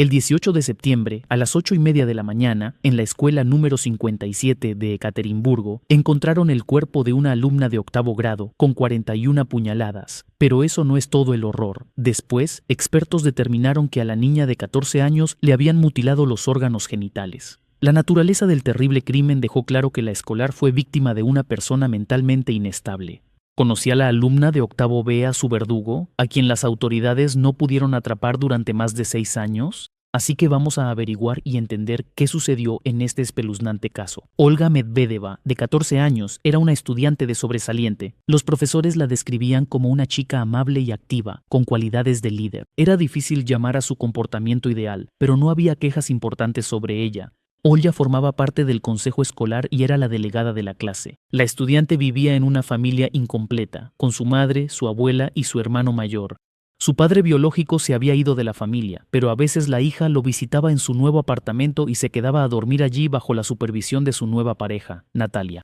El 18 de septiembre, a las 8:30 de la mañana, en la escuela número 57 de Ekaterimburgo, encontraron el cuerpo de una alumna de octavo grado con 41 puñaladas. Pero eso no es todo el horror. Después, expertos determinaron que a la niña de 14 años le habían mutilado los órganos genitales. La naturaleza del terrible crimen dejó claro que la escolar fue víctima de una persona mentalmente inestable. ¿Conocía la alumna de octavo B a su verdugo, a quien las autoridades no pudieron atrapar durante más de 6 años? Así que vamos a averiguar y entender qué sucedió en este espeluznante caso. Olga Medvedeva, de 14 años, era una estudiante de sobresaliente. Los profesores la describían como una chica amable y activa, con cualidades de líder. Era difícil llamar a su comportamiento ideal, pero no había quejas importantes sobre ella. Olga formaba parte del consejo escolar y era la delegada de la clase. La estudiante vivía en una familia incompleta, con su madre, su abuela y su hermano mayor. Su padre biológico se había ido de la familia, pero a veces la hija lo visitaba en su nuevo apartamento y se quedaba a dormir allí bajo la supervisión de su nueva pareja, Natalia.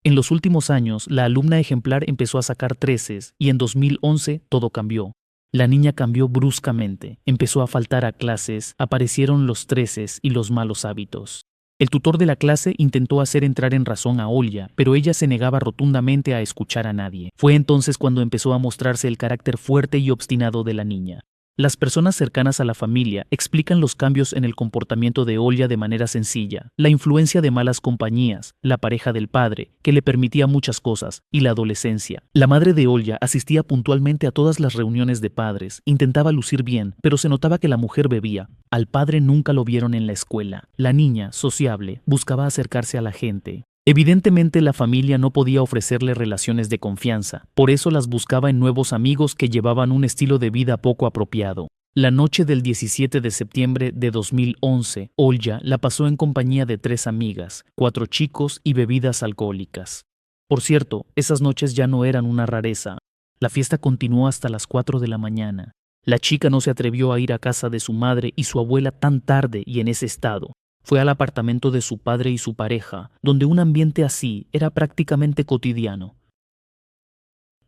En los últimos años, la alumna ejemplar empezó a sacar 13 y en 2011 todo cambió. La niña cambió bruscamente, empezó a faltar a clases, aparecieron los 13 y los malos hábitos. El tutor de la clase intentó hacer entrar en razón a Olga, pero ella se negaba rotundamente a escuchar a nadie. Fue entonces cuando empezó a mostrarse el carácter fuerte y obstinado de la niña. Las personas cercanas a la familia explican los cambios en el comportamiento de Olga de manera sencilla: la influencia de malas compañías, la pareja del padre, que le permitía muchas cosas, y la adolescencia. La madre de Olga asistía puntualmente a todas las reuniones de padres, intentaba lucir bien, pero se notaba que la mujer bebía. Al padre nunca lo vieron en la escuela. La niña, sociable, buscaba acercarse a la gente. Evidentemente la familia no podía ofrecerle relaciones de confianza, por eso las buscaba en nuevos amigos que llevaban un estilo de vida poco apropiado. La noche del 17 de septiembre de 2011, Olga la pasó en compañía de 3 amigas, 4 chicos y bebidas alcohólicas. Por cierto, esas noches ya no eran una rareza. La fiesta continuó hasta las 4 de la mañana. La chica no se atrevió a ir a casa de su madre y su abuela tan tarde y en ese estado. Fue al apartamento de su padre y su pareja, donde un ambiente así era prácticamente cotidiano.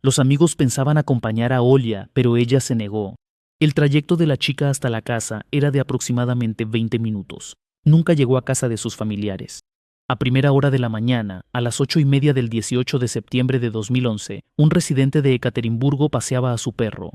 Los amigos pensaban acompañar a Olga, pero ella se negó. El trayecto de la chica hasta la casa era de aproximadamente 20 minutos. Nunca llegó a casa de sus familiares. A primera hora de la mañana, a las 8:30 del 18 de septiembre de 2011, un residente de Ekaterimburgo paseaba a su perro.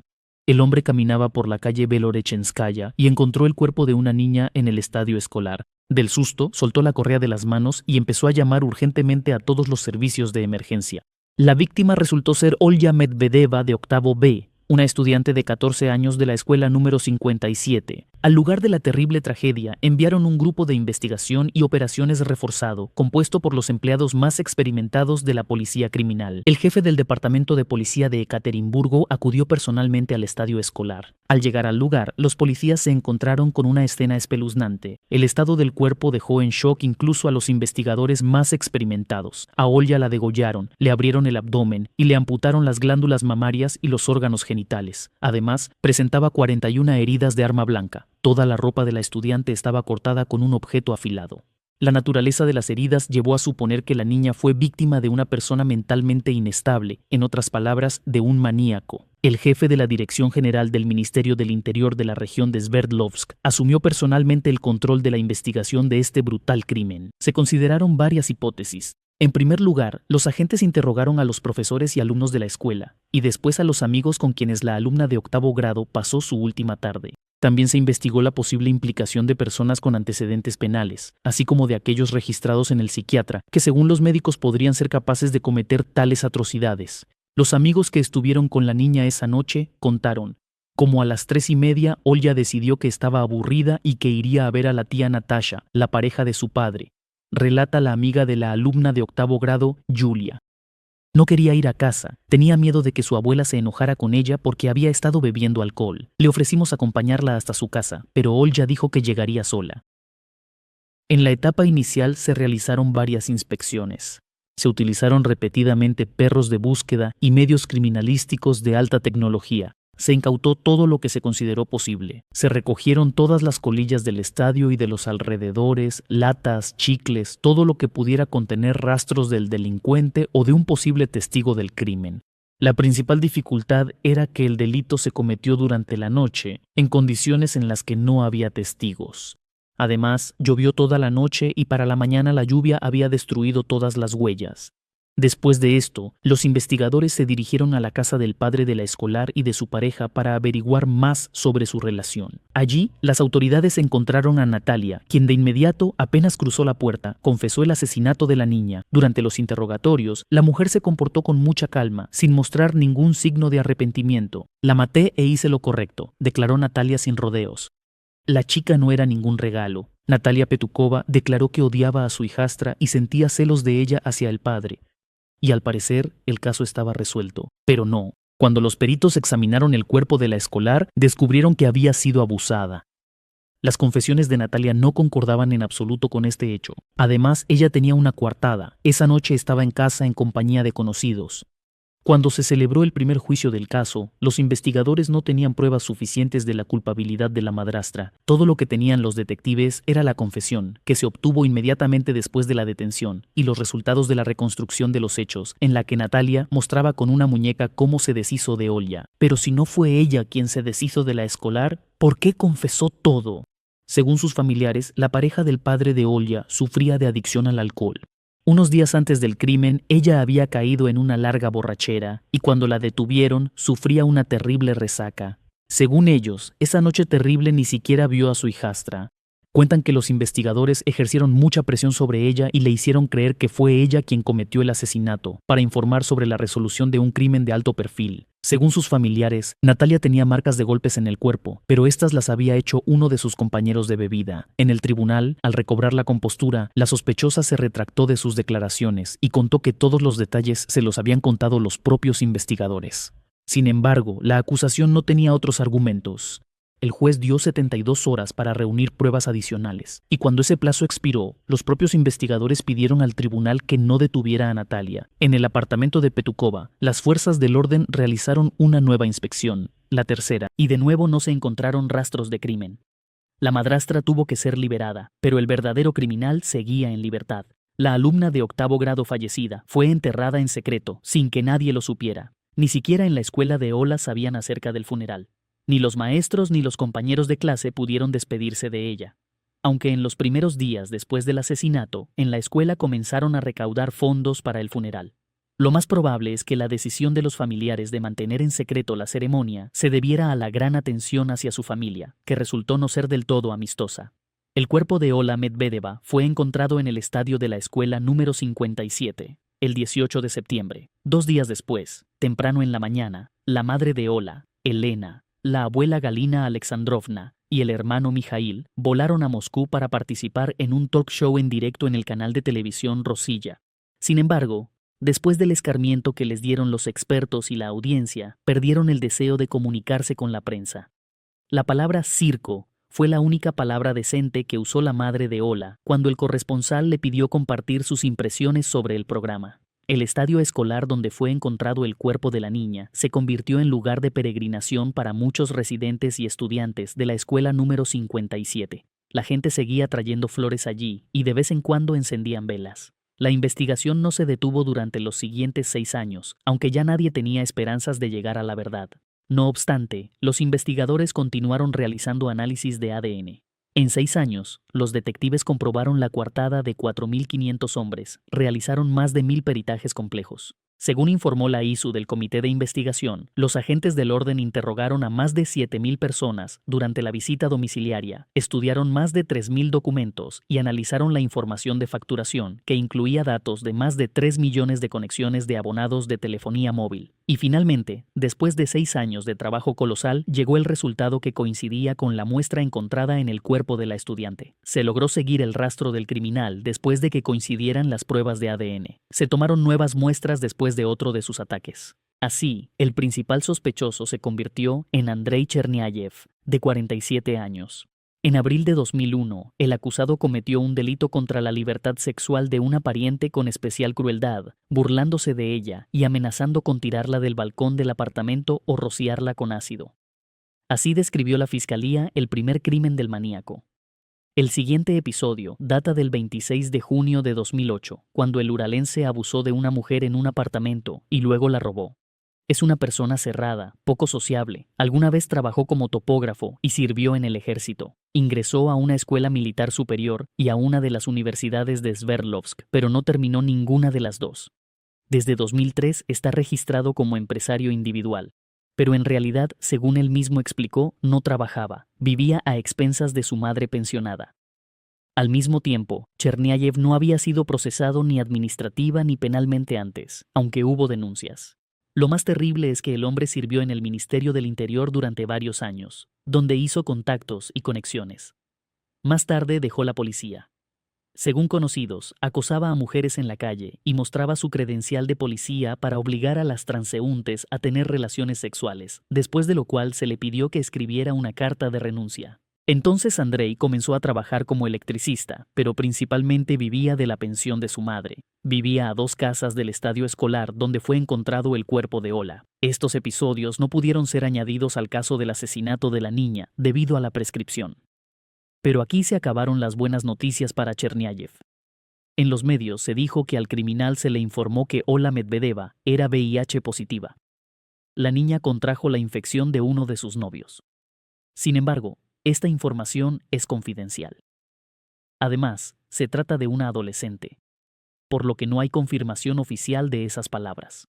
El hombre caminaba por la calle Belorechenskáya y encontró el cuerpo de una niña en el estadio escolar. Del susto, soltó la correa de las manos y empezó a llamar urgentemente a todos los servicios de emergencia. La víctima resultó ser Olga Medvedeva, de octavo B, una estudiante de 14 años de la escuela número 57. Al lugar de la terrible tragedia, enviaron un grupo de investigación y operaciones reforzado, compuesto por los empleados más experimentados de la policía criminal. El jefe del departamento de policía de Ekaterimburgo acudió personalmente al estadio escolar. Al llegar al lugar, los policías se encontraron con una escena espeluznante. El estado del cuerpo dejó en shock incluso a los investigadores más experimentados. A Olga la degollaron, le abrieron el abdomen y le amputaron las glándulas mamarias y los órganos genitales. Además, presentaba 41 heridas de arma blanca. Toda la ropa de la estudiante estaba cortada con un objeto afilado. La naturaleza de las heridas llevó a suponer que la niña fue víctima de una persona mentalmente inestable, en otras palabras, de un maníaco. El jefe de la Dirección General del Ministerio del Interior de la región de Sverdlovsk asumió personalmente el control de la investigación de este brutal crimen. Se consideraron varias hipótesis. En primer lugar, los agentes interrogaron a los profesores y alumnos de la escuela, y después a los amigos con quienes la alumna de octavo grado pasó su última tarde. También se investigó la posible implicación de personas con antecedentes penales, así como de aquellos registrados en el psiquiatra, que según los médicos podrían ser capaces de cometer tales atrocidades. Los amigos que estuvieron con la niña esa noche contaron: como a las 3:30, Olga decidió que estaba aburrida y que iría a ver a la tía Natasha, la pareja de su padre. Relata la amiga de la alumna de octavo grado, Julia. No quería ir a casa, tenía miedo de que su abuela se enojara con ella porque había estado bebiendo alcohol. Le ofrecimos acompañarla hasta su casa, pero Olga dijo que llegaría sola. En la etapa inicial se realizaron varias inspecciones. Se utilizaron repetidamente perros de búsqueda y medios criminalísticos de alta tecnología. Se incautó todo lo que se consideró posible. Se recogieron todas las colillas del estadio y de los alrededores, latas, chicles, todo lo que pudiera contener rastros del delincuente o de un posible testigo del crimen. La principal dificultad era que el delito se cometió durante la noche, en condiciones en las que no había testigos. Además, llovió toda la noche y para la mañana la lluvia había destruido todas las huellas. Después de esto, los investigadores se dirigieron a la casa del padre de la escolar y de su pareja para averiguar más sobre su relación. Allí, las autoridades encontraron a Natalia, quien de inmediato, apenas cruzó la puerta, confesó el asesinato de la niña. Durante los interrogatorios, la mujer se comportó con mucha calma, sin mostrar ningún signo de arrepentimiento. La maté e hice lo correcto, declaró Natalia sin rodeos. La chica no era ningún regalo. Natalia Petukova declaró que odiaba a su hijastra y sentía celos de ella hacia el padre. Y al parecer, el caso estaba resuelto. Pero no. Cuando los peritos examinaron el cuerpo de la escolar, descubrieron que había sido abusada. Las confesiones de Natalia no concordaban en absoluto con este hecho. Además, ella tenía una coartada. Esa noche estaba en casa en compañía de conocidos. Cuando se celebró el primer juicio del caso, los investigadores no tenían pruebas suficientes de la culpabilidad de la madrastra. Todo lo que tenían los detectives era la confesión, que se obtuvo inmediatamente después de la detención, y los resultados de la reconstrucción de los hechos, en la que Natalia mostraba con una muñeca cómo se deshizo de Olya. Pero si no fue ella quien se deshizo de la escolar, ¿por qué confesó todo? Según sus familiares, la pareja del padre de Olya sufría de adicción al alcohol. Unos días antes del crimen, ella había caído en una larga borrachera y cuando la detuvieron, sufría una terrible resaca. Según ellos, esa noche terrible ni siquiera vio a su hijastra. Cuentan que los investigadores ejercieron mucha presión sobre ella y le hicieron creer que fue ella quien cometió el asesinato, para informar sobre la resolución de un crimen de alto perfil. Según sus familiares, Natalia tenía marcas de golpes en el cuerpo, pero estas las había hecho uno de sus compañeros de bebida. En el tribunal, al recobrar la compostura, la sospechosa se retractó de sus declaraciones y contó que todos los detalles se los habían contado los propios investigadores. Sin embargo, la acusación no tenía otros argumentos. El juez dio 72 horas para reunir pruebas adicionales, y cuando ese plazo expiró, los propios investigadores pidieron al tribunal que no detuviera a Natalia. En el apartamento de Petukova, las fuerzas del orden realizaron una nueva inspección, la tercera, y de nuevo no se encontraron rastros de crimen. La madrastra tuvo que ser liberada, pero el verdadero criminal seguía en libertad. La alumna de 8º grado fallecida fue enterrada en secreto, sin que nadie lo supiera. Ni siquiera en la escuela de Ola sabían acerca del funeral. Ni los maestros ni los compañeros de clase pudieron despedirse de ella. Aunque en los primeros días después del asesinato, en la escuela comenzaron a recaudar fondos para el funeral. Lo más probable es que la decisión de los familiares de mantener en secreto la ceremonia se debiera a la gran atención hacia su familia, que resultó no ser del todo amistosa. El cuerpo de Ola Medvedeva fue encontrado en el estadio de la escuela número 57, el 18 de septiembre. 2 días después, temprano en la mañana, la madre de Ola, Elena, la abuela Galina Alexandrovna y el hermano Mijail volaron a Moscú para participar en un talk show en directo en el canal de televisión Rosilla. Sin embargo, después del escarmiento que les dieron los expertos y la audiencia, perdieron el deseo de comunicarse con la prensa. La palabra circo fue la única palabra decente que usó la madre de Ola cuando el corresponsal le pidió compartir sus impresiones sobre el programa. El estadio escolar donde fue encontrado el cuerpo de la niña se convirtió en lugar de peregrinación para muchos residentes y estudiantes de la escuela número 57. La gente seguía trayendo flores allí y de vez en cuando encendían velas. La investigación no se detuvo durante los siguientes 6 años, aunque ya nadie tenía esperanzas de llegar a la verdad. No obstante, los investigadores continuaron realizando análisis de ADN. En 6 años, los detectives comprobaron la coartada de 4.500 hombres, realizaron más de 1.000 peritajes complejos. Según informó la ISU del Comité de Investigación, los agentes del orden interrogaron a más de 7.000 personas durante la visita domiciliaria, estudiaron más de 3.000 documentos y analizaron la información de facturación, que incluía datos de más de 3 millones de conexiones de abonados de telefonía móvil. Y finalmente, después de 6 años de trabajo colosal, llegó el resultado que coincidía con la muestra encontrada en el cuerpo de la estudiante. Se logró seguir el rastro del criminal después de que coincidieran las pruebas de ADN. Se tomaron nuevas muestras después de otro de sus ataques. Así, el principal sospechoso se convirtió en Andrei Chernyayev, de 47 años. En abril de 2001, el acusado cometió un delito contra la libertad sexual de una pariente con especial crueldad, burlándose de ella y amenazando con tirarla del balcón del apartamento o rociarla con ácido. Así describió la fiscalía el primer crimen del maníaco. El siguiente episodio data del 26 de junio de 2008, cuando el uralense abusó de una mujer en un apartamento y luego la robó. Es una persona cerrada, poco sociable. Alguna vez trabajó como topógrafo y sirvió en el ejército. Ingresó a una escuela militar superior y a una de las universidades de Sverdlovsk, pero no terminó ninguna de las dos. Desde 2003 está registrado como empresario individual. Pero en realidad, según él mismo explicó, no trabajaba. Vivía a expensas de su madre pensionada. Al mismo tiempo, Cherniayev no había sido procesado ni administrativa ni penalmente antes, aunque hubo denuncias. Lo más terrible es que el hombre sirvió en el Ministerio del Interior durante varios años, donde hizo contactos y conexiones. Más tarde dejó la policía. Según conocidos, acosaba a mujeres en la calle y mostraba su credencial de policía para obligar a las transeúntes a tener relaciones sexuales, después de lo cual se le pidió que escribiera una carta de renuncia. Entonces Andrei comenzó a trabajar como electricista, pero principalmente vivía de la pensión de su madre. Vivía a 2 casas del estadio escolar donde fue encontrado el cuerpo de Ola. Estos episodios no pudieron ser añadidos al caso del asesinato de la niña debido a la prescripción. Pero aquí se acabaron las buenas noticias para Cherniayev. En los medios se dijo que al criminal se le informó que Ola Medvedeva era VIH positiva. La niña contrajo la infección de uno de sus novios. Sin embargo, esta información es confidencial. Además, se trata de una adolescente, por lo que no hay confirmación oficial de esas palabras.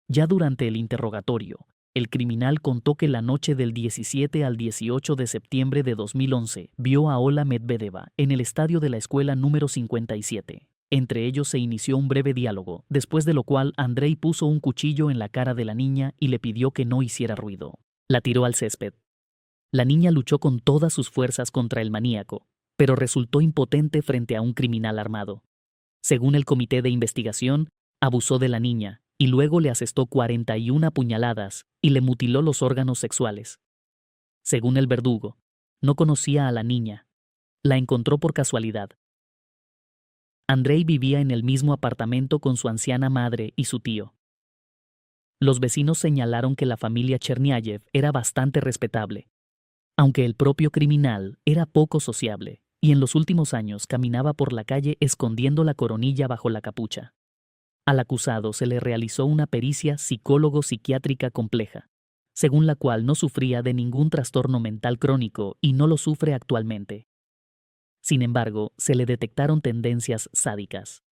Ya durante el interrogatorio, el criminal contó que la noche del 17 al 18 de septiembre de 2011 vio a Ola Medvedeva en el estadio de la escuela número 57. Entre ellos se inició un breve diálogo, después de lo cual Andrei puso un cuchillo en la cara de la niña y le pidió que no hiciera ruido. La tiró al césped. La niña luchó con todas sus fuerzas contra el maníaco, pero resultó impotente frente a un criminal armado. Según el comité de investigación, abusó de la niña y luego le asestó 41 puñaladas y le mutiló los órganos sexuales. Según el verdugo, no conocía a la niña. La encontró por casualidad. Andrei vivía en el mismo apartamento con su anciana madre y su tío. Los vecinos señalaron que la familia Cherniayev era bastante respetable, aunque el propio criminal era poco sociable y en los últimos años caminaba por la calle escondiendo la coronilla bajo la capucha. Al acusado se le realizó una pericia psicólogo-psiquiátrica compleja, según la cual no sufría de ningún trastorno mental crónico y no lo sufre actualmente. Sin embargo, se le detectaron tendencias sádicas.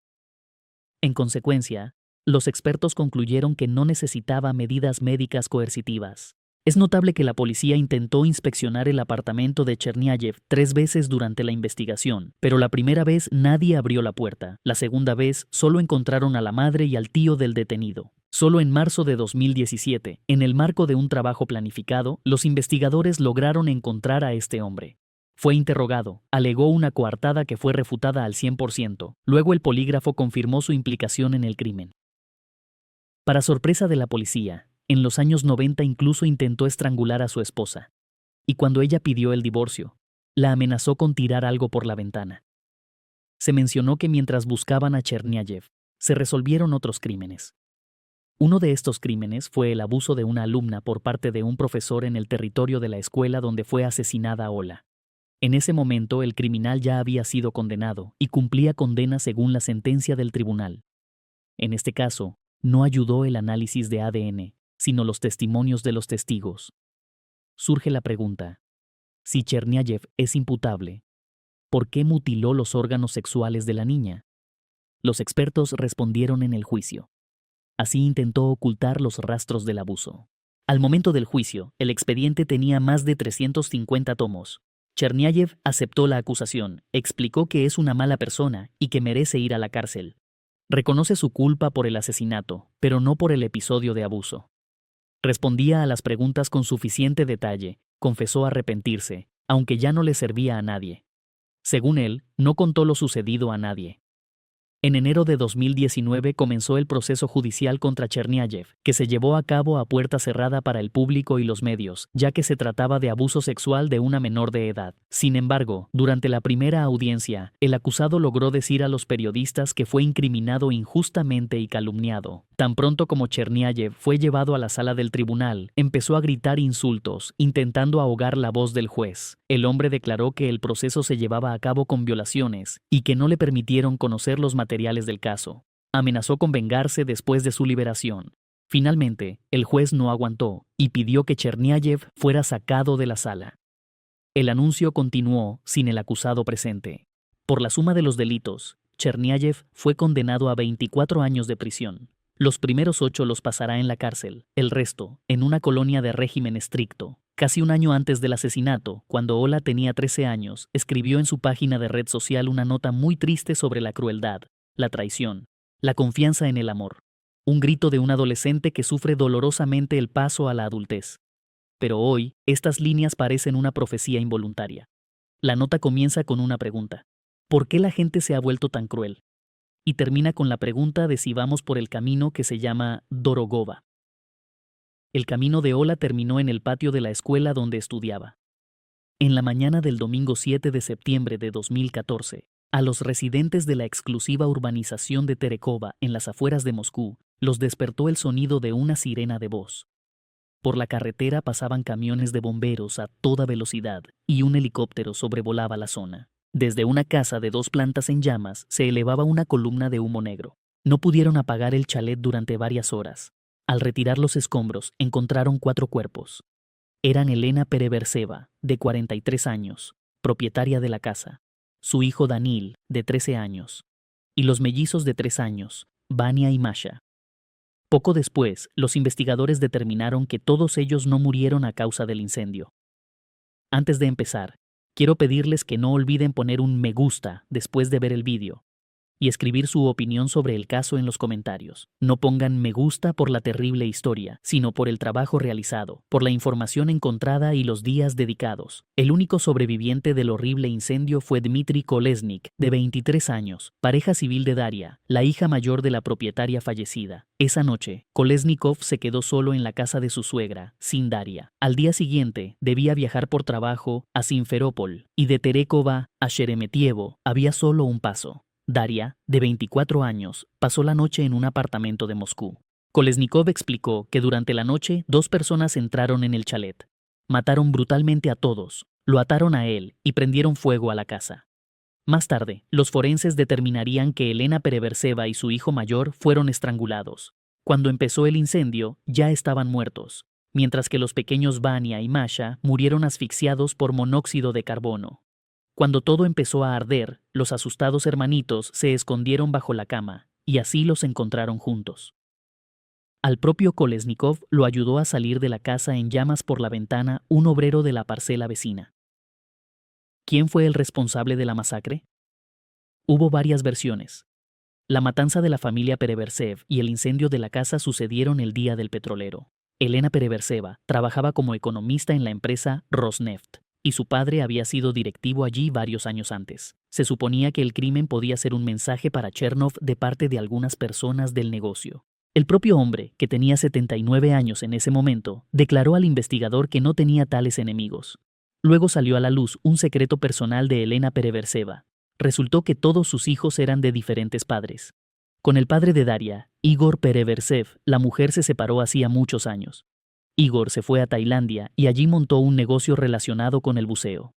En consecuencia, los expertos concluyeron que no necesitaba medidas médicas coercitivas. Es notable que la policía intentó inspeccionar el apartamento de Cherniayev 3 veces durante la investigación, pero la primera vez nadie abrió la puerta. La segunda vez solo encontraron a la madre y al tío del detenido. Solo en marzo de 2017, en el marco de un trabajo planificado, los investigadores lograron encontrar a este hombre. Fue interrogado, alegó una coartada que fue refutada al 100%. Luego el polígrafo confirmó su implicación en el crimen. Para sorpresa de la policía, en los años 90 incluso intentó estrangular a su esposa. Y cuando ella pidió el divorcio, la amenazó con tirar algo por la ventana. Se mencionó que mientras buscaban a Cherniayev, se resolvieron otros crímenes. Uno de estos crímenes fue el abuso de una alumna por parte de un profesor en el territorio de la escuela donde fue asesinada Ola. En ese momento el criminal ya había sido condenado y cumplía condena según la sentencia del tribunal. En este caso, no ayudó el análisis de ADN, sino los testimonios de los testigos. Surge la pregunta: si Cherniayev es imputable, ¿por qué mutiló los órganos sexuales de la niña? Los expertos respondieron en el juicio. Así intentó ocultar los rastros del abuso. Al momento del juicio, el expediente tenía más de 350 tomos. Cherniayev aceptó la acusación, explicó que es una mala persona y que merece ir a la cárcel. Reconoce su culpa por el asesinato, pero no por el episodio de abuso. Respondía a las preguntas con suficiente detalle, confesó arrepentirse, aunque ya no le servía a nadie. Según él, no contó lo sucedido a nadie. En enero de 2019 comenzó el proceso judicial contra Cherniayev, que se llevó a cabo a puerta cerrada para el público y los medios, ya que se trataba de abuso sexual de una menor de edad. Sin embargo, durante la primera audiencia, el acusado logró decir a los periodistas que fue incriminado injustamente y calumniado. Tan pronto como Cherniayev fue llevado a la sala del tribunal, empezó a gritar insultos, intentando ahogar la voz del juez. El hombre declaró que el proceso se llevaba a cabo con violaciones y que no le permitieron conocer los materiales del caso. Amenazó con vengarse después de su liberación. Finalmente, el juez no aguantó y pidió que Cherniayev fuera sacado de la sala. El anuncio continuó sin el acusado presente. Por la suma de los delitos, Cherniayev fue condenado a 24 años de prisión. Los primeros 8 los pasará en la cárcel, el resto, en una colonia de régimen estricto. Casi un año antes del asesinato, cuando Ola tenía 13 años, escribió en su página de red social una nota muy triste sobre la crueldad, la traición, la confianza en el amor. Un grito de un adolescente que sufre dolorosamente el paso a la adultez. Pero hoy, estas líneas parecen una profecía involuntaria. La nota comienza con una pregunta. ¿Por qué la gente se ha vuelto tan cruel? Y termina con la pregunta de si vamos por el camino que se llama Dorogova. El camino de Ola terminó en el patio de la escuela donde estudiaba. En la mañana del domingo 7 de septiembre de 2014, a los residentes de la exclusiva urbanización de Terekova, en las afueras de Moscú, los despertó el sonido de una sirena de voz. Por la carretera pasaban camiones de bomberos a toda velocidad y un helicóptero sobrevolaba la zona. Desde una casa de 2 plantas en llamas se elevaba una columna de humo negro. No pudieron apagar el chalet durante varias horas. Al retirar los escombros, encontraron 4 cuerpos. Eran Elena Pereverseva, de 43 años, propietaria de la casa, su hijo Danil, de 13 años, y los mellizos de 3 años, Vania y Masha. Poco después, los investigadores determinaron que todos ellos no murieron a causa del incendio. Antes de empezar, quiero pedirles que no olviden poner un me gusta después de ver el vídeo y escribir su opinión sobre el caso en los comentarios. No pongan me gusta por la terrible historia, sino por el trabajo realizado, por la información encontrada y los días dedicados. El único sobreviviente del horrible incendio fue Dmitry Kolesnik, de 23 años, pareja civil de Daria, la hija mayor de la propietaria fallecida. Esa noche, Kolesnikov se quedó solo en la casa de su suegra, sin Daria. Al día siguiente, debía viajar por trabajo a Simferópol, y de Terekova a Sheremetyevo había solo un paso. Daria, de 24 años, pasó la noche en un apartamento de Moscú. Kolesnikov explicó que durante la noche 2 personas entraron en el chalet. Mataron brutalmente a todos, lo ataron a él y prendieron fuego a la casa. Más tarde, los forenses determinarían que Elena Pereverseva y su hijo mayor fueron estrangulados. Cuando empezó el incendio, ya estaban muertos, mientras que los pequeños Vania y Masha murieron asfixiados por monóxido de carbono. Cuando todo empezó a arder, los asustados hermanitos se escondieron bajo la cama, y así los encontraron juntos. Al propio Kolesnikov lo ayudó a salir de la casa en llamas por la ventana un obrero de la parcela vecina. ¿Quién fue el responsable de la masacre? Hubo varias versiones. La matanza de la familia Pereversev y el incendio de la casa sucedieron el día del petrolero. Elena Pereverseva trabajaba como economista en la empresa Rosneft, y su padre había sido directivo allí varios años antes. Se suponía que el crimen podía ser un mensaje para Chernov de parte de algunas personas del negocio. El propio hombre, que tenía 79 años en ese momento, declaró al investigador que no tenía tales enemigos. Luego salió a la luz un secreto personal de Elena Pereverseva. Resultó que todos sus hijos eran de diferentes padres. Con el padre de Daria, Igor Pereversev, la mujer se separó hacía muchos años. Igor se fue a Tailandia y allí montó un negocio relacionado con el buceo.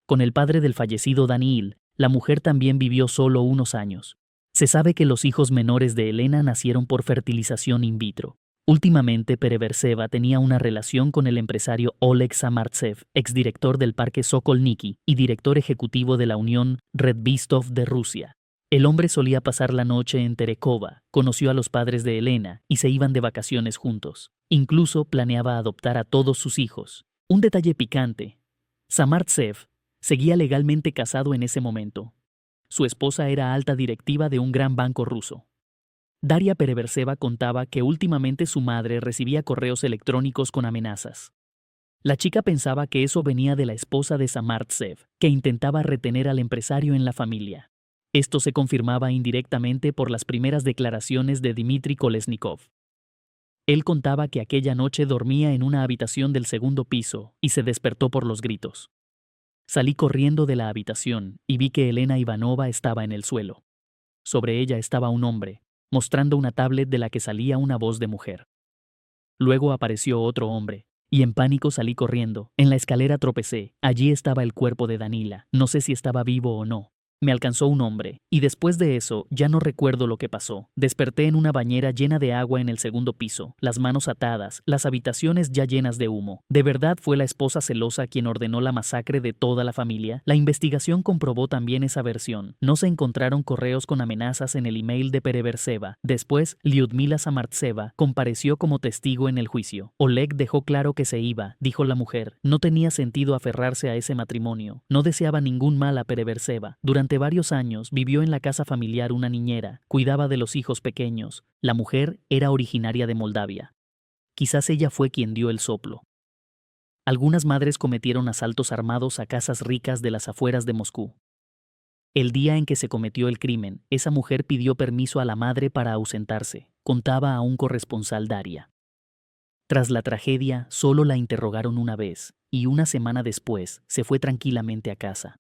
Con el padre del fallecido Danil, la mujer también vivió solo unos años. Se sabe que los hijos menores de Elena nacieron por fertilización in vitro. Últimamente, Pereverseva tenía una relación con el empresario Oleg Samartsev, exdirector del Parque Sokolniki y director ejecutivo de la Unión Red Vistov de Rusia. El hombre solía pasar la noche en Terekova, conoció a los padres de Elena y se iban de vacaciones juntos. Incluso planeaba adoptar a todos sus hijos. Un detalle picante: Samartsev seguía legalmente casado en ese momento. Su esposa era alta directiva de un gran banco ruso. Daria Pereverseva contaba que últimamente su madre recibía correos electrónicos con amenazas. La chica pensaba que eso venía de la esposa de Samartsev, que intentaba retener al empresario en la familia. Esto se confirmaba indirectamente por las primeras declaraciones de Dmitry Kolesnikov. Él contaba que aquella noche dormía en una habitación del segundo piso y se despertó por los gritos. Salí corriendo de la habitación y vi que Elena Ivanova estaba en el suelo. Sobre ella estaba un hombre, mostrando una tablet de la que salía una voz de mujer. Luego apareció otro hombre, y en pánico salí corriendo. En la escalera tropecé. Allí estaba el cuerpo de Danila. No sé si estaba vivo o no. Me alcanzó un hombre, y después de eso ya no recuerdo lo que pasó. Desperté en una bañera llena de agua en el segundo piso, las manos atadas, las habitaciones ya llenas de humo. ¿De verdad fue la esposa celosa quien ordenó la masacre de toda la familia? La investigación comprobó también esa versión. No se encontraron correos con amenazas en el email de Pereverseva. Después, Lyudmila Samartseva compareció como testigo en el juicio. Oleg dejó claro que se iba, dijo la mujer. No tenía sentido aferrarse a ese matrimonio. No deseaba ningún mal a Pereverseva. Durante varios años vivió en la casa familiar una niñera, cuidaba de los hijos pequeños. La mujer era originaria de Moldavia. Quizás ella fue quien dio el soplo. Algunas madres cometieron asaltos armados a casas ricas de las afueras de Moscú. El día en que se cometió el crimen, esa mujer pidió permiso a la madre para ausentarse, contaba a un corresponsal Daria. Tras la tragedia, solo la interrogaron una vez, y una semana después se fue tranquilamente a casa.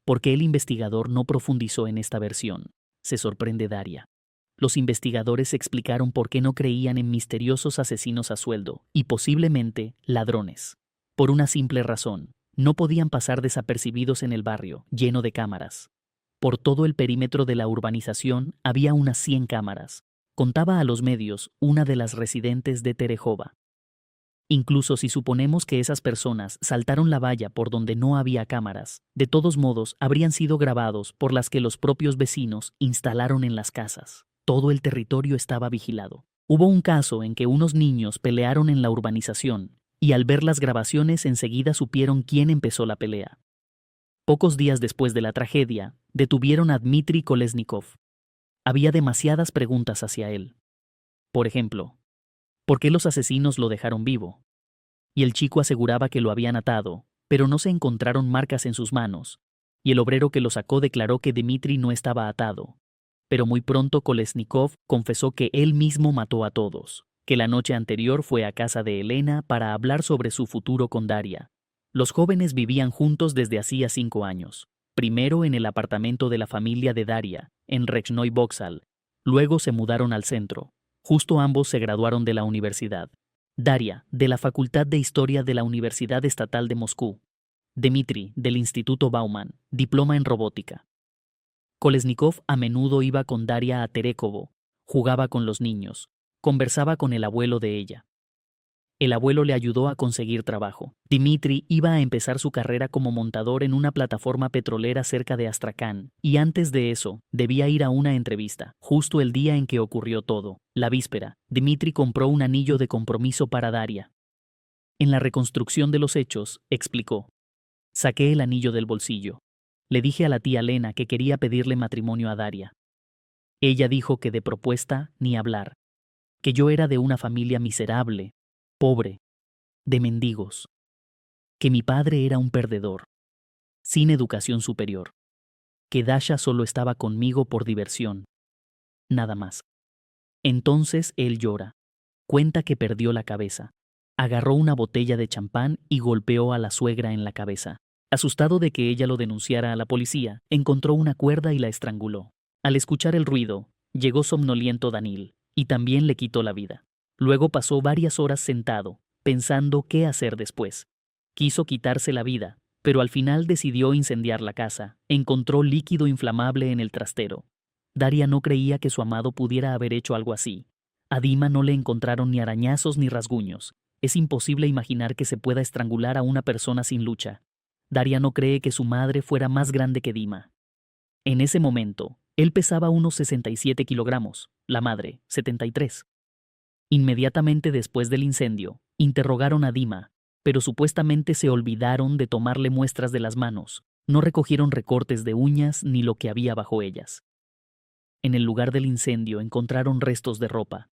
¿Por qué el investigador no profundizó en esta versión? Se sorprende Daria. Los investigadores explicaron por qué no creían en misteriosos asesinos a sueldo y posiblemente ladrones. Por una simple razón, no podían pasar desapercibidos en el barrio, lleno de cámaras. Por todo el perímetro de la urbanización había unas 100 cámaras. Contaba a los medios una de las residentes de Terejova. Incluso si suponemos que esas personas saltaron la valla por donde no había cámaras, de todos modos habrían sido grabados por las que los propios vecinos instalaron en las casas. Todo el territorio estaba vigilado. Hubo un caso en que unos niños pelearon en la urbanización, y al ver las grabaciones enseguida supieron quién empezó la pelea. Pocos días después de la tragedia, detuvieron a Dmitry Kolesnikov. Había demasiadas preguntas hacia él. Por ejemplo, ¿por qué los asesinos lo dejaron vivo? Y el chico aseguraba que lo habían atado, pero no se encontraron marcas en sus manos, y el obrero que lo sacó declaró que Dmitry no estaba atado. Pero muy pronto Kolesnikov confesó que él mismo mató a todos, que la noche anterior fue a casa de Elena para hablar sobre su futuro con Daria. Los jóvenes vivían juntos desde hacía 5 años, primero en el apartamento de la familia de Daria, en Rechnoy Vokzal, luego se mudaron al centro. Justo ambos se graduaron de la universidad. Daria, de la Facultad de Historia de la Universidad Estatal de Moscú. Dmitry, del Instituto Bauman, diploma en robótica. Kolesnikov a menudo iba con Daria a Terekovo, jugaba con los niños, conversaba con el abuelo de ella. El abuelo le ayudó a conseguir trabajo. Dmitry iba a empezar su carrera como montador en una plataforma petrolera cerca de Astrakán, y antes de eso, debía ir a una entrevista, justo el día en que ocurrió todo. La víspera, Dmitry compró un anillo de compromiso para Daria. En la reconstrucción de los hechos, explicó. Saqué el anillo del bolsillo. Le dije a la tía Lena que quería pedirle matrimonio a Daria. Ella dijo que de propuesta ni hablar, que yo era de una familia miserable, pobre, de mendigos, que mi padre era un perdedor, sin educación superior, que Dasha solo estaba conmigo por diversión, nada más. Entonces él llora, cuenta que perdió la cabeza, agarró una botella de champán y golpeó a la suegra en la cabeza. Asustado de que ella lo denunciara a la policía, encontró una cuerda y la estranguló. Al escuchar el ruido, llegó somnoliento Danil, y también le quitó la vida. Luego pasó varias horas sentado, pensando qué hacer después. Quiso quitarse la vida, pero al final decidió incendiar la casa. Encontró líquido inflamable en el trastero. Daria no creía que su amado pudiera haber hecho algo así. A Dima no le encontraron ni arañazos ni rasguños. Es imposible imaginar que se pueda estrangular a una persona sin lucha. Daria no cree que su madre fuera más grande que Dima. En ese momento, él pesaba unos 67 kilogramos, la madre, 73. Inmediatamente después del incendio, interrogaron a Dima, pero supuestamente se olvidaron de tomarle muestras de las manos. No recogieron recortes de uñas ni lo que había bajo ellas. En el lugar del incendio encontraron restos de ropa.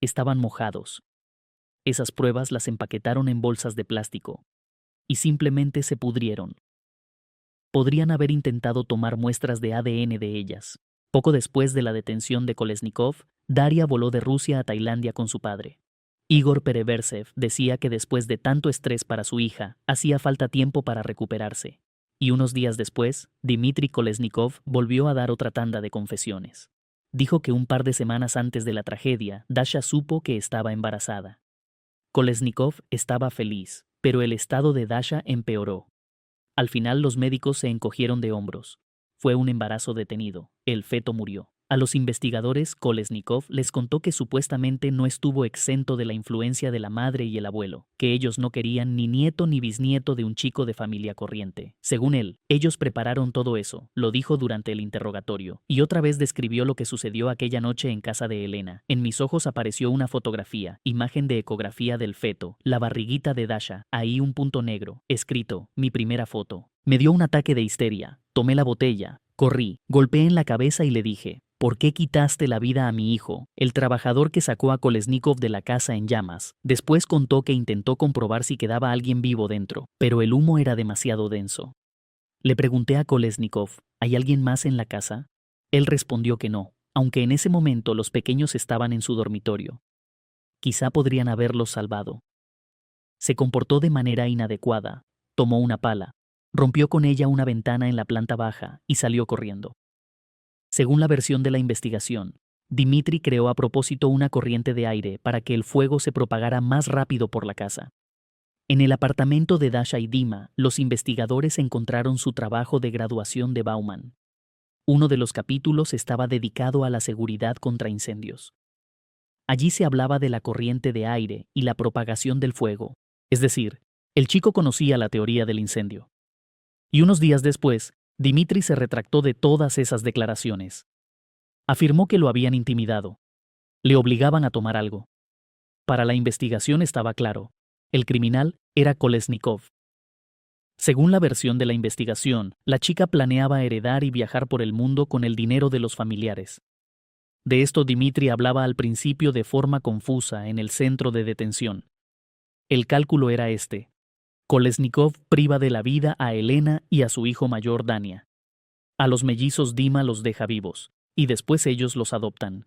Estaban mojados. Esas pruebas las empaquetaron en bolsas de plástico y simplemente se pudrieron. Podrían haber intentado tomar muestras de ADN de ellas. Poco después de la detención de Kolesnikov, Daria voló de Rusia a Tailandia con su padre. Igor Pereversev decía que después de tanto estrés para su hija, hacía falta tiempo para recuperarse. Y unos días después, Dmitry Kolesnikov volvió a dar otra tanda de confesiones. Dijo que un par de semanas antes de la tragedia, Dasha supo que estaba embarazada. Kolesnikov estaba feliz, pero el estado de Dasha empeoró. Al final los médicos se encogieron de hombros. Fue un embarazo detenido. El feto murió. A los investigadores, Kolesnikov les contó que supuestamente no estuvo exento de la influencia de la madre y el abuelo, que ellos no querían ni nieto ni bisnieto de un chico de familia corriente. Según él, ellos prepararon todo eso, lo dijo durante el interrogatorio, y otra vez describió lo que sucedió aquella noche en casa de Elena. En mis ojos apareció una fotografía, imagen de ecografía del feto, la barriguita de Dasha, ahí un punto negro, escrito, mi primera foto. Me dio un ataque de histeria, tomé la botella, corrí, golpeé en la cabeza y le dije, ¿por qué quitaste la vida a mi hijo, el trabajador que sacó a Kolesnikov de la casa en llamas? Después contó que intentó comprobar si quedaba alguien vivo dentro, pero el humo era demasiado denso. Le pregunté a Kolesnikov, ¿hay alguien más en la casa? Él respondió que no, aunque en ese momento los pequeños estaban en su dormitorio. Quizá podrían haberlos salvado. Se comportó de manera inadecuada, tomó una pala, rompió con ella una ventana en la planta baja y salió corriendo. Según la versión de la investigación, Dmitri creó a propósito una corriente de aire para que el fuego se propagara más rápido por la casa. En el apartamento de Dasha y Dima, los investigadores encontraron su trabajo de graduación de Bauman. Uno de los capítulos estaba dedicado a la seguridad contra incendios. Allí se hablaba de la corriente de aire y la propagación del fuego, es decir, el chico conocía la teoría del incendio. Y unos días después, Dmitri se retractó de todas esas declaraciones. Afirmó que lo habían intimidado. Le obligaban a tomar algo. Para la investigación estaba claro. El criminal era Kolesnikov. Según la versión de la investigación, la chica planeaba heredar y viajar por el mundo con el dinero de los familiares. De esto Dmitri hablaba al principio de forma confusa en el centro de detención. El cálculo era este. Kolesnikov priva de la vida a Elena y a su hijo mayor Dania. A los mellizos Dima los deja vivos, y después ellos los adoptan.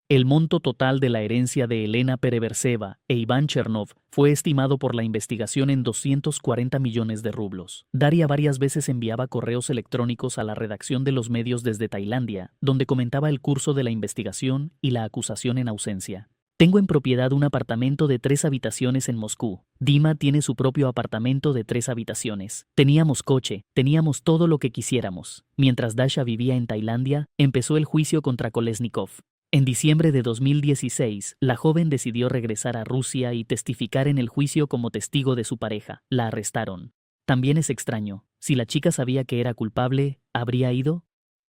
El monto total de la herencia de Elena Pereverseva e Iván Chernov fue estimado por la investigación en 240 millones de rublos. Daria varias veces enviaba correos electrónicos a la redacción de los medios desde Tailandia, donde comentaba el curso de la investigación y la acusación en ausencia. Tengo en propiedad un apartamento de 3 habitaciones en Moscú. Dima tiene su propio apartamento de 3 habitaciones. Teníamos coche, teníamos todo lo que quisiéramos. Mientras Dasha vivía en Tailandia, empezó el juicio contra Kolesnikov. En diciembre de 2016, la joven decidió regresar a Rusia y testificar en el juicio como testigo de su pareja. La arrestaron. También es extraño. Si la chica sabía que era culpable, ¿habría ido?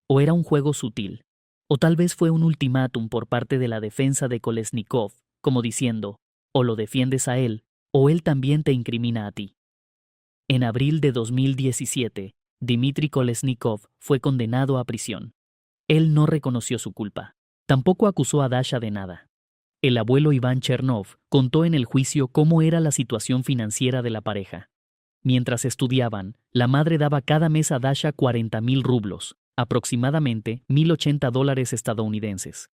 ¿O era un juego sutil? O tal vez fue un ultimátum por parte de la defensa de Kolesnikov, como diciendo, o lo defiendes a él, o él también te incrimina a ti. En abril de 2017, Dmitri Kolesnikov fue condenado a prisión. Él no reconoció su culpa. Tampoco acusó a Dasha de nada. El abuelo Iván Chernov contó en el juicio cómo era la situación financiera de la pareja. Mientras estudiaban, la madre daba cada mes a Dasha 40.000 rublos, aproximadamente $1.080 estadounidenses.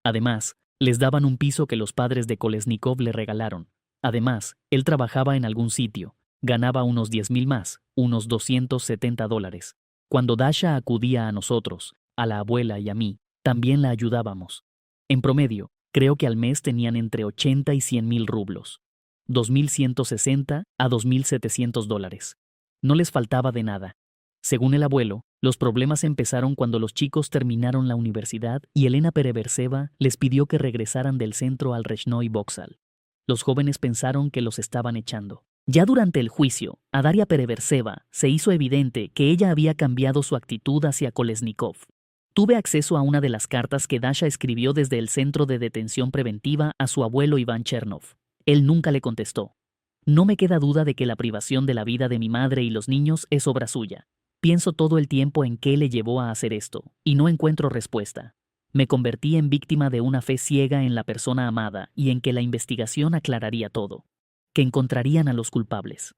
Además, les daban un piso que los padres de Kolesnikov le regalaron. Además, él trabajaba en algún sitio, ganaba unos 10.000 más, unos $270. Cuando Dasha acudía a nosotros, a la abuela y a mí, también la ayudábamos. En promedio, creo que al mes tenían entre 80 y 100.000 rublos, $2.160 a $2.700. No les faltaba de nada. Según el abuelo, los problemas empezaron cuando los chicos terminaron la universidad y Elena Pereverseva les pidió que regresaran del centro al Rezhnoi Vokzal. Los jóvenes pensaron que los estaban echando. Ya durante el juicio, a Daria Pereverseva se hizo evidente que ella había cambiado su actitud hacia Kolesnikov. Tuve acceso a una de las cartas que Dasha escribió desde el centro de detención preventiva a su abuelo Iván Chernov. Él nunca le contestó. No me queda duda de que la privación de la vida de mi madre y los niños es obra suya. Pienso todo el tiempo en qué le llevó a hacer esto, y no encuentro respuesta. Me convertí en víctima de una fe ciega en la persona amada y en que la investigación aclararía todo, que encontrarían a los culpables.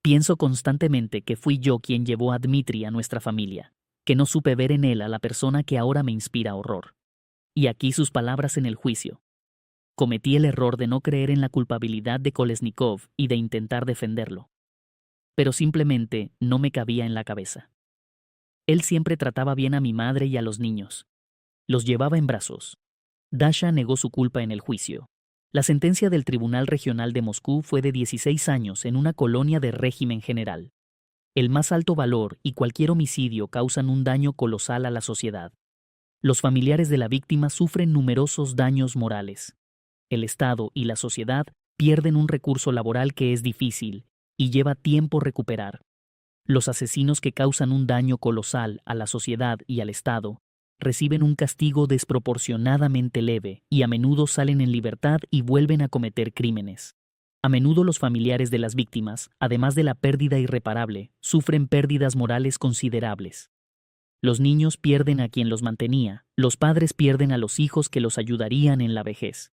Pienso constantemente que fui yo quien llevó a Dmitri a nuestra familia, que no supe ver en él a la persona que ahora me inspira horror. Y aquí sus palabras en el juicio. Cometí el error de no creer en la culpabilidad de Kolesnikov y de intentar defenderlo. Pero simplemente no me cabía en la cabeza. Él siempre trataba bien a mi madre y a los niños. Los llevaba en brazos. Dasha negó su culpa en el juicio. La sentencia del Tribunal Regional de Moscú fue de 16 años en una colonia de régimen general. El más alto valor y cualquier homicidio causan un daño colosal a la sociedad. Los familiares de la víctima sufren numerosos daños morales. El Estado y la sociedad pierden un recurso laboral que es difícil y lleva tiempo recuperar. Los asesinos que causan un daño colosal a la sociedad y al Estado reciben un castigo desproporcionadamente leve y a menudo salen en libertad y vuelven a cometer crímenes. A menudo los familiares de las víctimas, además de la pérdida irreparable, sufren pérdidas morales considerables. Los niños pierden a quien los mantenía, los padres pierden a los hijos que los ayudarían en la vejez.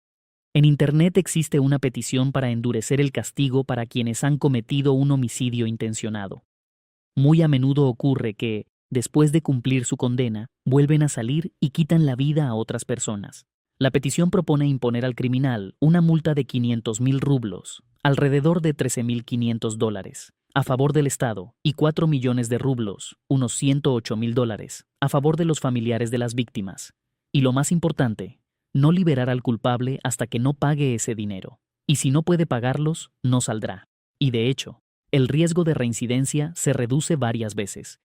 En Internet existe una petición para endurecer el castigo para quienes han cometido un homicidio intencionado. Muy a menudo ocurre que, después de cumplir su condena, vuelven a salir y quitan la vida a otras personas. La petición propone imponer al criminal una multa de 500.000 rublos, alrededor de $13.500, a favor del Estado, y 4 millones de rublos, unos $108.000, a favor de los familiares de las víctimas. Y lo más importante, no liberar al culpable hasta que no pague ese dinero. Y si no puede pagarlos, no saldrá. Y de hecho, el riesgo de reincidencia se reduce varias veces.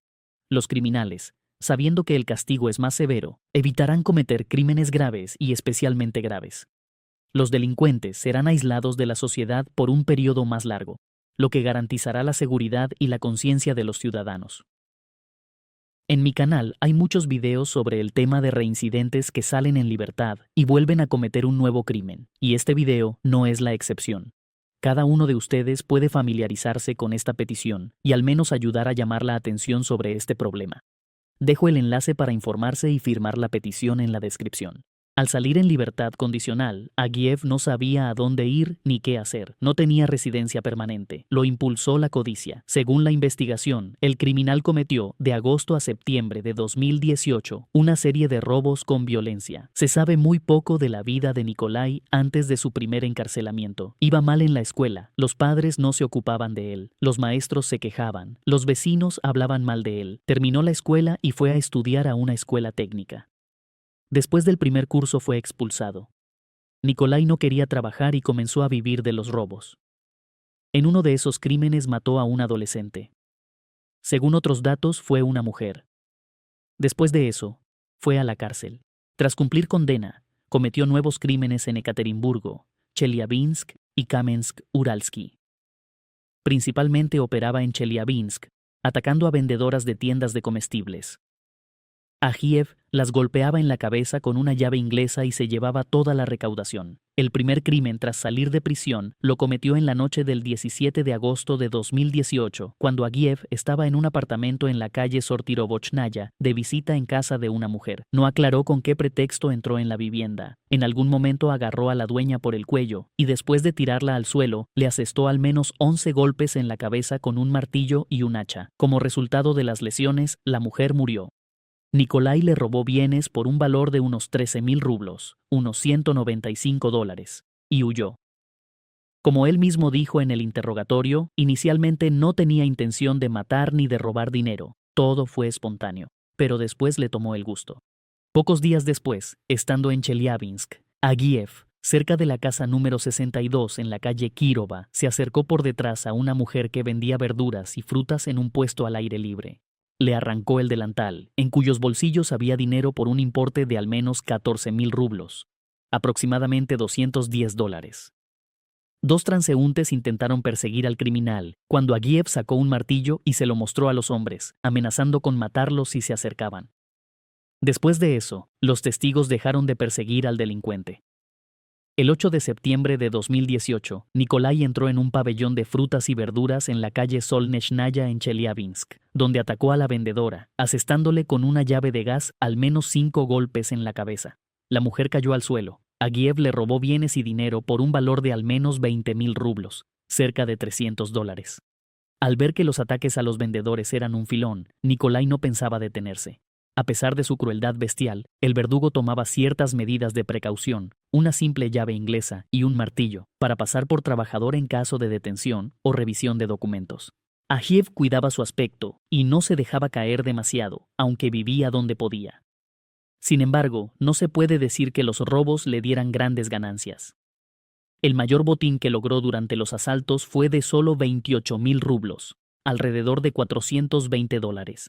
Los criminales, sabiendo que el castigo es más severo, evitarán cometer crímenes graves y especialmente graves. Los delincuentes serán aislados de la sociedad por un periodo más largo, lo que garantizará la seguridad y la conciencia de los ciudadanos. En mi canal hay muchos videos sobre el tema de reincidentes que salen en libertad y vuelven a cometer un nuevo crimen, y este video no es la excepción. Cada uno de ustedes puede familiarizarse con esta petición y al menos ayudar a llamar la atención sobre este problema. Dejo el enlace para informarse y firmar la petición en la descripción. Al salir en libertad condicional, Agiev no sabía a dónde ir ni qué hacer. No tenía residencia permanente. Lo impulsó la codicia. Según la investigación, el criminal cometió, de agosto a septiembre de 2018, una serie de robos con violencia. Se sabe muy poco de la vida de Nikolai antes de su primer encarcelamiento. Iba mal en la escuela. Los padres no se ocupaban de él. Los maestros se quejaban. Los vecinos hablaban mal de él. Terminó la escuela y fue a estudiar a una escuela técnica. Después del primer curso fue expulsado. Nikolai no quería trabajar y comenzó a vivir de los robos. En uno de esos crímenes mató a un adolescente. Según otros datos, fue una mujer. Después de eso, fue a la cárcel. Tras cumplir condena, cometió nuevos crímenes en Ekaterimburgo, Chelyabinsk y Kamensk-Uralsky. Principalmente operaba en Chelyabinsk, atacando a vendedoras de tiendas de comestibles. Agiev las golpeaba en la cabeza con una llave inglesa y se llevaba toda la recaudación. El primer crimen tras salir de prisión lo cometió en la noche del 17 de agosto de 2018, cuando Agiev estaba en un apartamento en la calle Sortirovochnaya, de visita en casa de una mujer. No aclaró con qué pretexto entró en la vivienda. En algún momento agarró a la dueña por el cuello y después de tirarla al suelo, le asestó al menos 11 golpes en la cabeza con un martillo y un hacha. Como resultado de las lesiones, la mujer murió. Nikolai le robó bienes por un valor de unos 13.000 rublos, unos $195, y huyó. Como él mismo dijo en el interrogatorio, inicialmente no tenía intención de matar ni de robar dinero, todo fue espontáneo, pero después le tomó el gusto. Pocos días después, estando en Chelyabinsk, Agiev, cerca de la casa número 62 en la calle Kirova, se acercó por detrás a una mujer que vendía verduras y frutas en un puesto al aire libre. Le arrancó el delantal, en cuyos bolsillos había dinero por un importe de al menos 14.000 rublos, aproximadamente $210. Dos transeúntes intentaron perseguir al criminal, cuando Agiev sacó un martillo y se lo mostró a los hombres, amenazando con matarlos si se acercaban. Después de eso, los testigos dejaron de perseguir al delincuente. El 8 de septiembre de 2018, Nikolai entró en un pabellón de frutas y verduras en la calle Solneshnaya en Chelyabinsk, donde atacó a la vendedora, asestándole con una llave de gas al menos 5 golpes en la cabeza. La mujer cayó al suelo. Agiev le robó bienes y dinero por un valor de al menos 20.000 rublos, cerca de $300. Al ver que los ataques a los vendedores eran un filón, Nikolai no pensaba detenerse. A pesar de su crueldad bestial, el verdugo tomaba ciertas medidas de precaución, una simple llave inglesa y un martillo, para pasar por trabajador en caso de detención o revisión de documentos. Agiev cuidaba su aspecto y no se dejaba caer demasiado, aunque vivía donde podía. Sin embargo, no se puede decir que los robos le dieran grandes ganancias. El mayor botín que logró durante los asaltos fue de solo 28.000 rublos, alrededor de $420.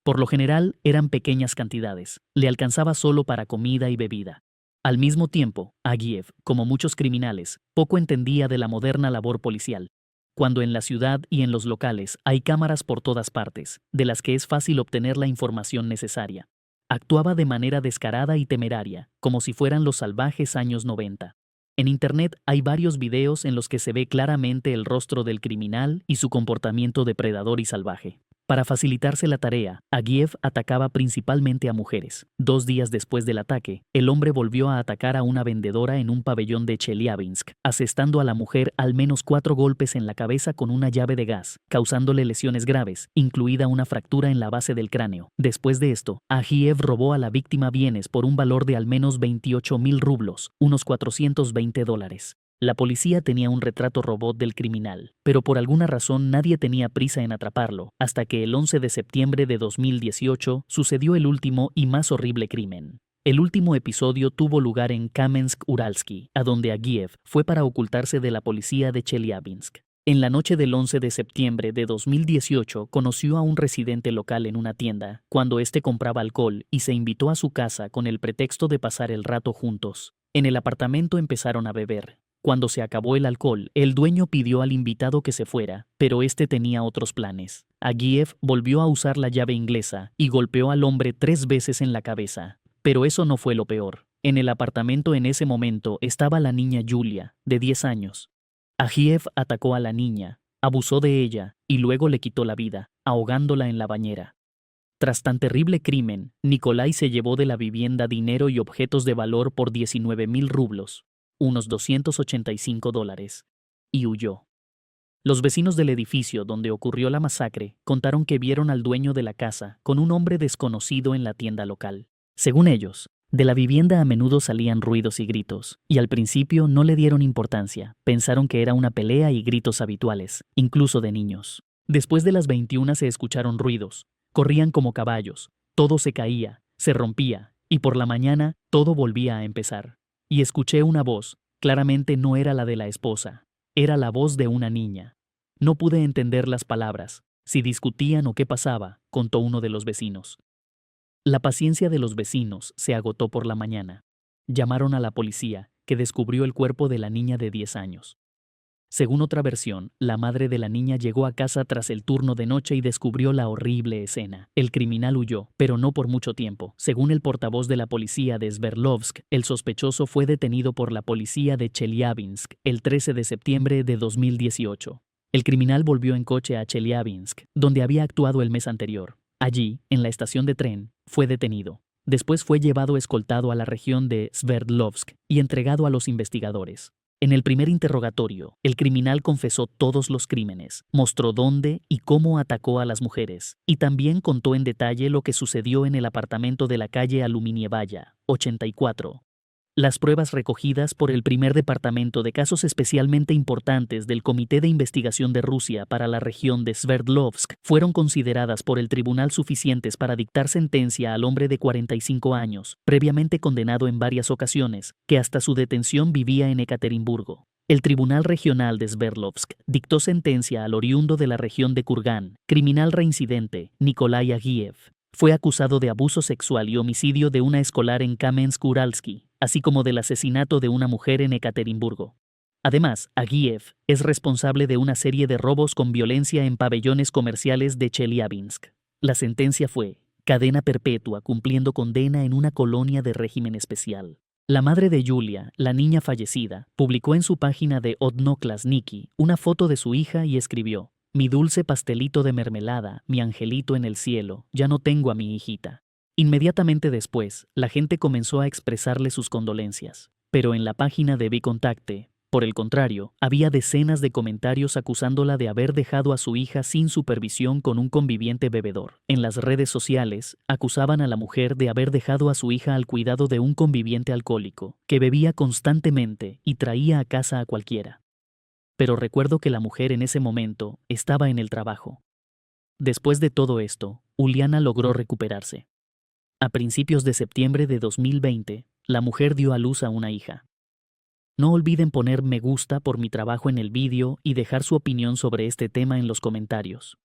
Por lo general, eran pequeñas cantidades, le alcanzaba solo para comida y bebida. Al mismo tiempo, Agiev, como muchos criminales, poco entendía de la moderna labor policial. Cuando en la ciudad y en los locales hay cámaras por todas partes, de las que es fácil obtener la información necesaria. Actuaba de manera descarada y temeraria, como si fueran los salvajes años 90. En Internet hay varios videos en los que se ve claramente el rostro del criminal y su comportamiento depredador y salvaje. Para facilitarse la tarea, Agiev atacaba principalmente a mujeres. 2 días después del ataque, el hombre volvió a atacar a una vendedora en un pabellón de Chelyabinsk, asestando a la mujer al menos 4 golpes en la cabeza con una llave de gas, causándole lesiones graves, incluida una fractura en la base del cráneo. Después de esto, Agiev robó a la víctima bienes por un valor de al menos 28.000 rublos, unos $420. La policía tenía un retrato robot del criminal, pero por alguna razón nadie tenía prisa en atraparlo, hasta que el 11 de septiembre de 2018 sucedió el último y más horrible crimen. El último episodio tuvo lugar en Kamensk-Uralsky, a donde Agiev fue para ocultarse de la policía de Chelyabinsk. En la noche del 11 de septiembre de 2018 conoció a un residente local en una tienda, cuando éste compraba alcohol, y se invitó a su casa con el pretexto de pasar el rato juntos. En el apartamento empezaron a beber. Cuando se acabó el alcohol, el dueño pidió al invitado que se fuera, pero este tenía otros planes. Agiev volvió a usar la llave inglesa y golpeó al hombre 3 veces en la cabeza. Pero eso no fue lo peor. En el apartamento en ese momento estaba la niña Yulia, de 10 años. Agiev atacó a la niña, abusó de ella y luego le quitó la vida, ahogándola en la bañera. Tras tan terrible crimen, Nikolai se llevó de la vivienda dinero y objetos de valor por 19.000 rublos, unos $285, y huyó. Los vecinos del edificio donde ocurrió la masacre contaron que vieron al dueño de la casa con un hombre desconocido en la tienda local. Según ellos, de la vivienda a menudo salían ruidos y gritos, y al principio no le dieron importancia, pensaron que era una pelea y gritos habituales, incluso de niños. Después de las 21 se escucharon ruidos, corrían como caballos, todo se caía, se rompía, y por la mañana todo volvía a empezar. Y escuché una voz, claramente no era la de la esposa, era la voz de una niña. No pude entender las palabras, si discutían o qué pasaba, contó uno de los vecinos. La paciencia de los vecinos se agotó por la mañana. Llamaron a la policía, que descubrió el cuerpo de la niña de 10 años. Según otra versión, la madre de la niña llegó a casa tras el turno de noche y descubrió la horrible escena. El criminal huyó, pero no por mucho tiempo. Según el portavoz de la policía de Sverdlovsk, el sospechoso fue detenido por la policía de Chelyabinsk el 13 de septiembre de 2018. El criminal volvió en coche a Chelyabinsk, donde había actuado el mes anterior. Allí, en la estación de tren, fue detenido. Después fue llevado escoltado a la región de Sverdlovsk y entregado a los investigadores. En el primer interrogatorio, el criminal confesó todos los crímenes, mostró dónde y cómo atacó a las mujeres, y también contó en detalle lo que sucedió en el apartamento de la calle Aluminievaya, 84. Las pruebas recogidas por el primer departamento de casos especialmente importantes del Comité de Investigación de Rusia para la región de Sverdlovsk fueron consideradas por el tribunal suficientes para dictar sentencia al hombre de 45 años, previamente condenado en varias ocasiones, que hasta su detención vivía en Ekaterimburgo. El Tribunal Regional de Sverdlovsk dictó sentencia al oriundo de la región de Kurgán, criminal reincidente, Nikolai Agiev. Fue acusado de abuso sexual y homicidio de una escolar en Kamensk-Uralsky, así como del asesinato de una mujer en Ekaterimburgo. Además, Agiev es responsable de una serie de robos con violencia en pabellones comerciales de Chelyabinsk. La sentencia fue cadena perpetua cumpliendo condena en una colonia de régimen especial. La madre de Yulia, la niña fallecida, publicó en su página de Odnoklassniki una foto de su hija y escribió: «Mi dulce pastelito de mermelada, mi angelito en el cielo, ya no tengo a mi hijita». Inmediatamente después, la gente comenzó a expresarle sus condolencias, pero en la página de Bicontacte, por el contrario, había decenas de comentarios acusándola de haber dejado a su hija sin supervisión con un conviviente bebedor. En las redes sociales, acusaban a la mujer de haber dejado a su hija al cuidado de un conviviente alcohólico, que bebía constantemente y traía a casa a cualquiera. Pero recuerdo que la mujer en ese momento estaba en el trabajo. Después de todo esto, Uliana logró recuperarse. A principios de septiembre de 2020, la mujer dio a luz a una hija. No olviden poner me gusta por mi trabajo en el vídeo y dejar su opinión sobre este tema en los comentarios.